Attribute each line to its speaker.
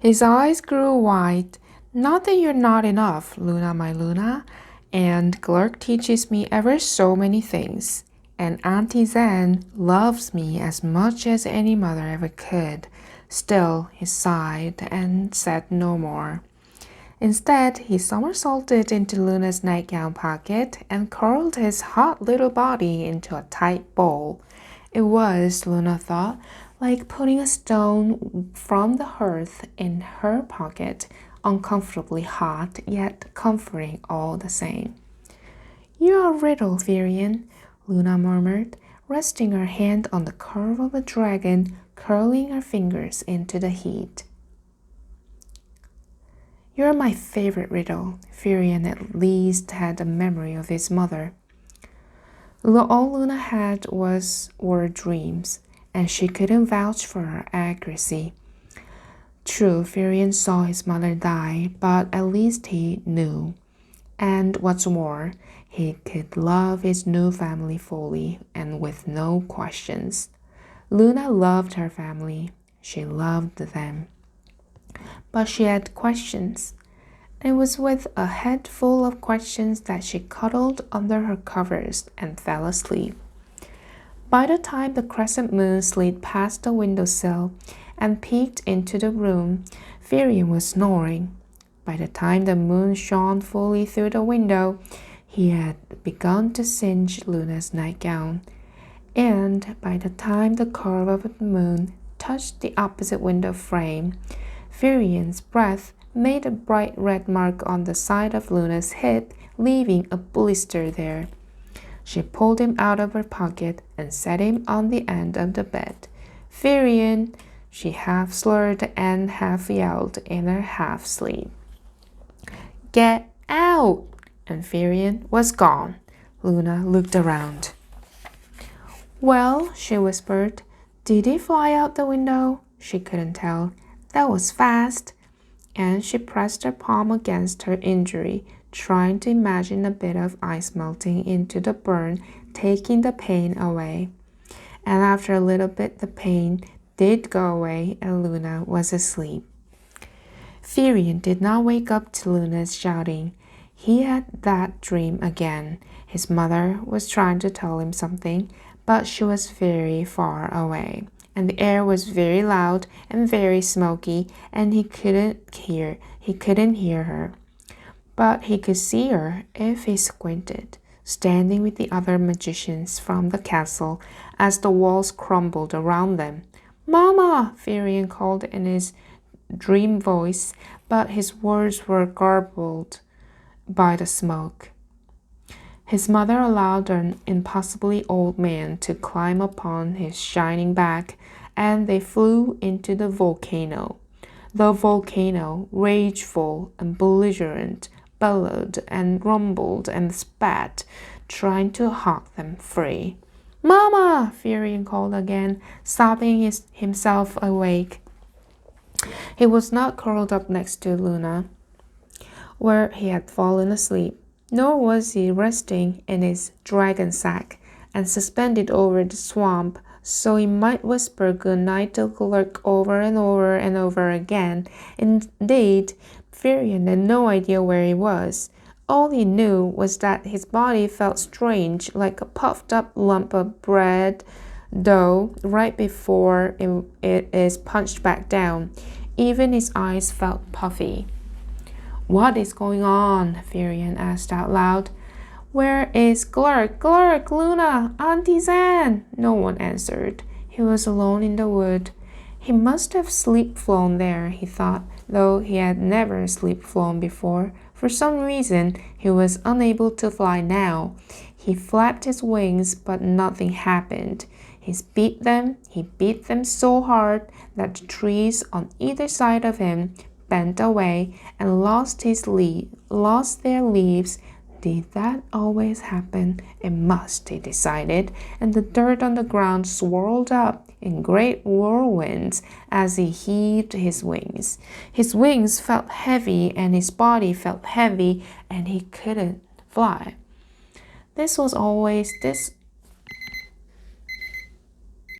Speaker 1: His eyes grew wide. Not that you're not enough, Luna, my Luna. And Glurk teaches me ever so many things. And Auntie Zan loves me as much as any mother ever could. Still, he sighed and said no more. Instead, he somersaulted into Luna's nightgown pocket and curled his hot little body into a tight ball. It was, Luna thought, like putting a stone from the hearth in her pocket, uncomfortably hot, yet comforting all the same. "You're a riddle, Virion," Luna murmured, resting her hand on the curve of a dragon, curling her fingers into the heat. "You're my favorite riddle." Virion at least had a memory of his mother. All Luna had were dreams, and she couldn't vouch for her accuracy. True, Virion saw his mother die, but at least he knew. And what's more, he could love his new family fully and with no questions. Luna loved her family. She loved them. But she had questions. It was with a head full of questions that she cuddled under her covers and fell asleep. By the time the crescent moon slid past the windowsill and peeked into the room, Virion was snoring. By the time the moon shone fully through the window, he had begun to singe Luna's nightgown. And by the time the curve of the moon touched the opposite window frame, Virion's breath made a bright red mark on the side of Luna's hip, leaving a blister there. She pulled him out of her pocket and set him on the end of the bed. "Virion," she half slurred and half yelled in her half sleep. "Get out!" And Virion was gone. Luna looked around. "Well," she whispered, "did he fly out the window?" She couldn't tell. "That was fast." And she pressed her palm against her injury, trying to imagine a bit of ice melting into the burn, taking the pain away. And after a little bit, the pain did go away and Luna was asleep. Virion did not wake up to Luna's shouting. He had that dream again. His mother was trying to tell him something, but she was very far away. And the air was very loud and very smoky, and he couldn't hear her. But he could see her if he squinted, standing with the other magicians from the castle as the walls crumbled around them. "Mama!" Virion called in his dream voice, but his words were garbled by the smoke. His mother allowed an impossibly old man to climb upon his shining back, and they flew into the volcano. The volcano, rageful and belligerent, bellowed and rumbled and spat, trying to hawk them free. "Mama!" Virion called again, sobbing himself awake. He was not curled up next to Luna, where he had fallen asleep, nor was he resting in his dragon sack and suspended over the swamp so he might whisper good night to Glurk over and over and over again. Indeed, Virion had no idea where he was. All he knew was that his body felt strange, like a puffed up lump of bread dough right before it is punched back down. Even his eyes felt puffy. "What is going on?" Virion asked out loud. "Where is Glurk? Glurk, Luna, Auntie Zan?" No one answered. He was alone in the wood. He must have sleep-flown there, he thought, though he had never sleep-flown before. For some reason, he was unable to fly now. He flapped his wings, but nothing happened. He beat them so hard that the trees on either side of him bent away and lost their leaves. Did that always happen? It must, he decided, and the dirt on the ground swirled up in great whirlwinds as he heaved his wings. His wings felt heavy and his body felt heavy and he couldn't fly. This